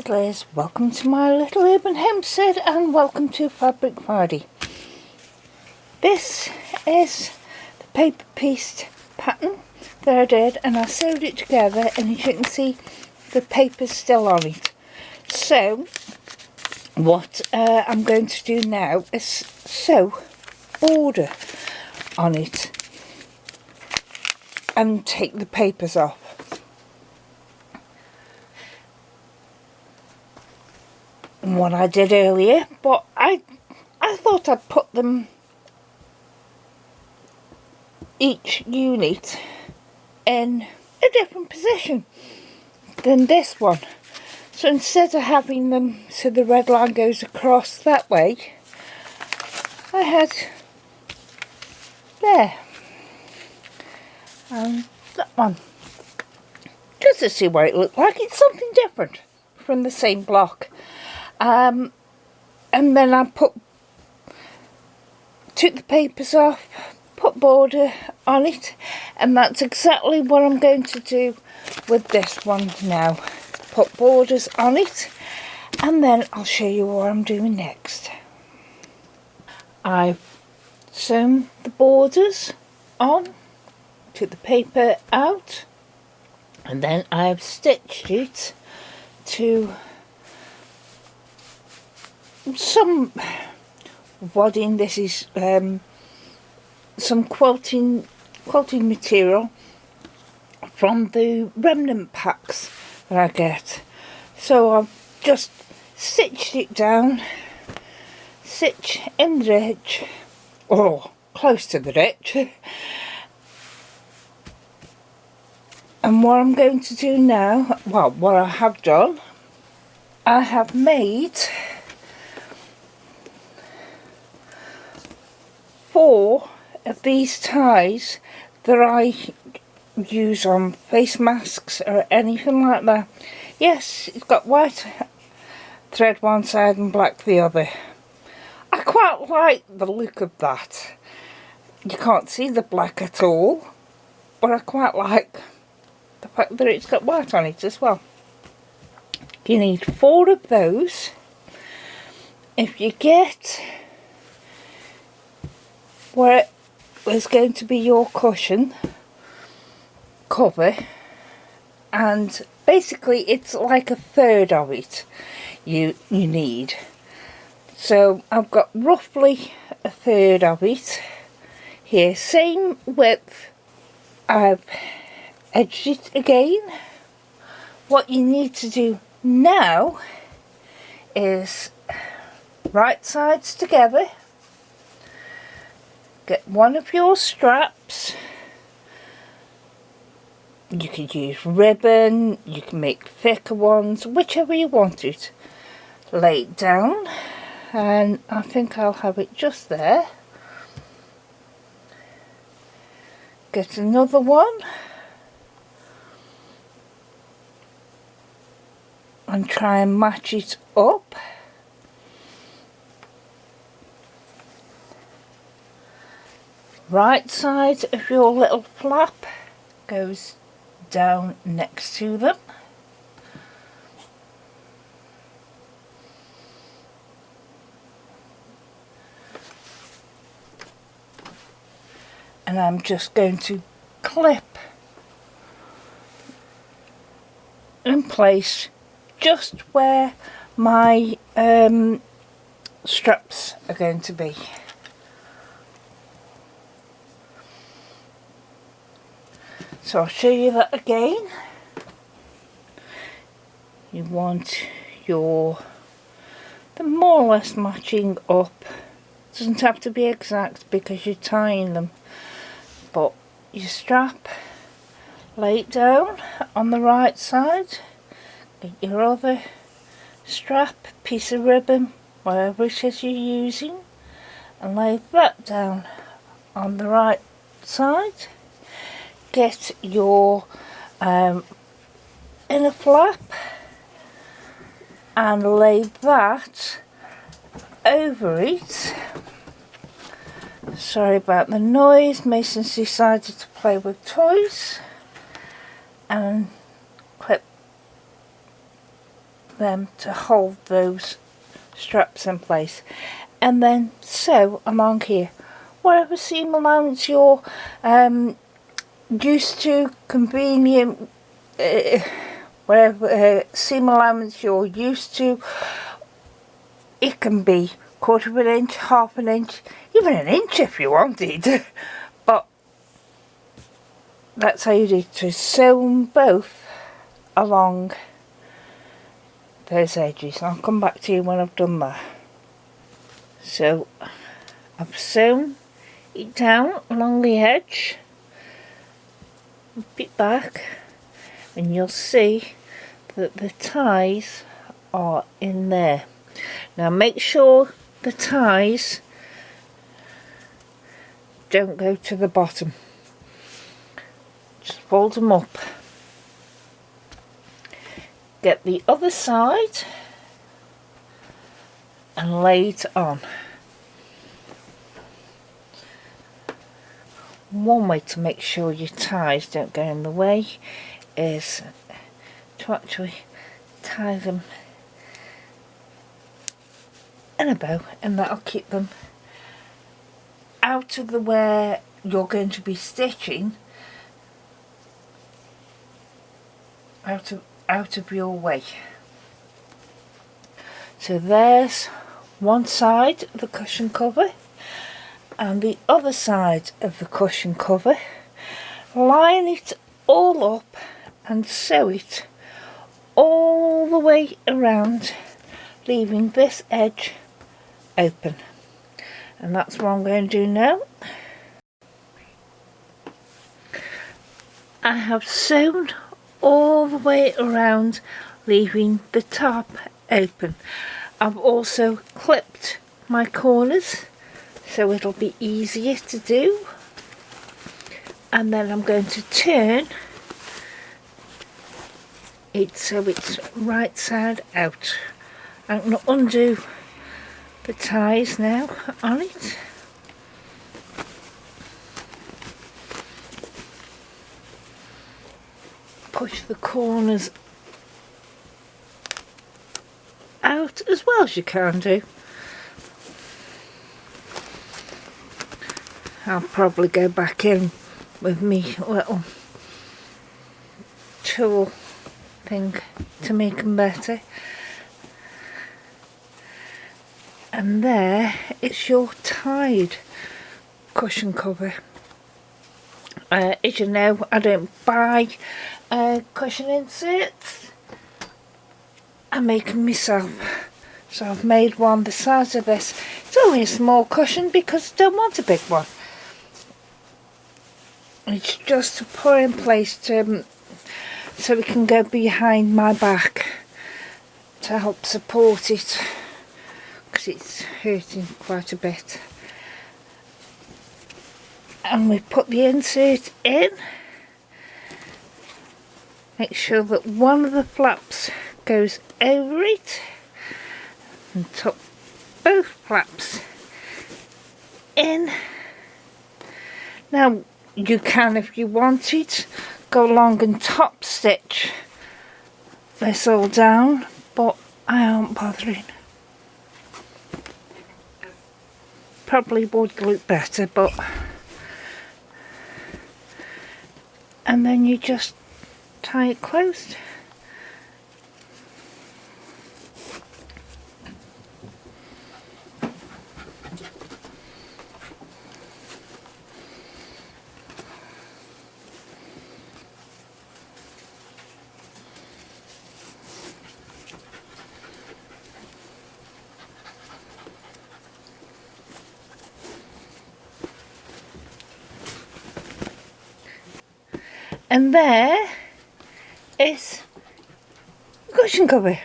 Liz, welcome to my little urban homestead and welcome to Fabric Friday. This is the paper pieced pattern that I did, and I sewed it together, and as you can see the paper's still on it. So what I'm going to do now is sew border on it and take the papers off. What I did earlier, but I thought I'd put them each unit in a different position than this one. So instead of having them so the red line goes across that way, I had there and that one, just to see what it looked like. It's something different from the same block. And then I took the papers off, put border on it, and that's exactly what I'm going to do with this one now. Put borders on it, and then I'll show you what I'm doing next. I've sewn the borders on, took the paper out, and then I've stitched it to some wadding. This is some quilting material from the remnant packs that I get. So I've just stitched it down, stitch in the ridge, or close to the ridge. And what I'm going to do now, well, what I have done, I have made 4 of these ties that I use on face masks or anything like that. Yes, it's got white thread one side and black the other. I quite like the look of that. You can't see the black at all, but I quite like the fact that it's got white on it as well. You need 4 of those. If you get where is going to be your cushion cover, and basically it's like a third of it you need. So I've got roughly a third of it here, same width. I've edged it again. What you need to do now is right sides together. Get one of your straps. You could use ribbon, you can make thicker ones, whichever you want it. Lay it down, and I think I'll have it just there. Get another one and try and match it up. Right side of your little flap goes down next to them. And I'm just going to clip in place just where my straps are going to be. So I'll show you that again. You want them more or less matching up. It doesn't have to be exact because you're tying them. But your strap, lay it down on the right side. Get your other strap, piece of ribbon, whatever it is you're using, and lay that down on the right side. Get your inner flap and lay that over it. Sorry about the noise, Mason's decided to play with toys. And clip them to hold those straps in place, and then sew along here. Whatever seam allowance you're used to, convenient, whatever seam allowance you're used to. It can be 1/4 of an inch, 1/2 an inch, even an inch if you wanted. But that's how you do to sew them both along those edges. I'll come back to you when I've done that. So I've sewn it down along the edge, bit back, and you'll see that the ties are in there. Now make sure the ties don't go to the bottom. Just fold them up. Get the other side and lay it on. One way to make sure your ties don't go in the way is to actually tie them in a bow, and that'll keep them out of the where you're going to be stitching, out of your way. So there's one side of the cushion cover and the other side of the cushion cover. Line it all up and sew it all the way around, leaving this edge open. And that's what I'm going to do now. I have sewn all the way around, leaving the top open. I've also clipped my corners so it'll be easier to do, and then I'm going to turn it so it's right side out. I'm going to undo the ties now on it. Push the corners out as well as you can do. I'll probably go back in with me little tool thing to make them better. And there is your tied cushion cover. As you know, I don't buy cushion inserts. I make them myself. So I've made one the size of this. It's only a small cushion because I don't want a big one. It's just to put in place to, so it can go behind my back to help support it, because it's hurting quite a bit. And we put the insert in. Make sure that one of the flaps goes over it, and tuck both flaps in. Now you can, if you wanted, go along and top stitch this all down, but I aren't bothering. Probably would look better, but, and then you just tie it closed. And there is the cushion cover.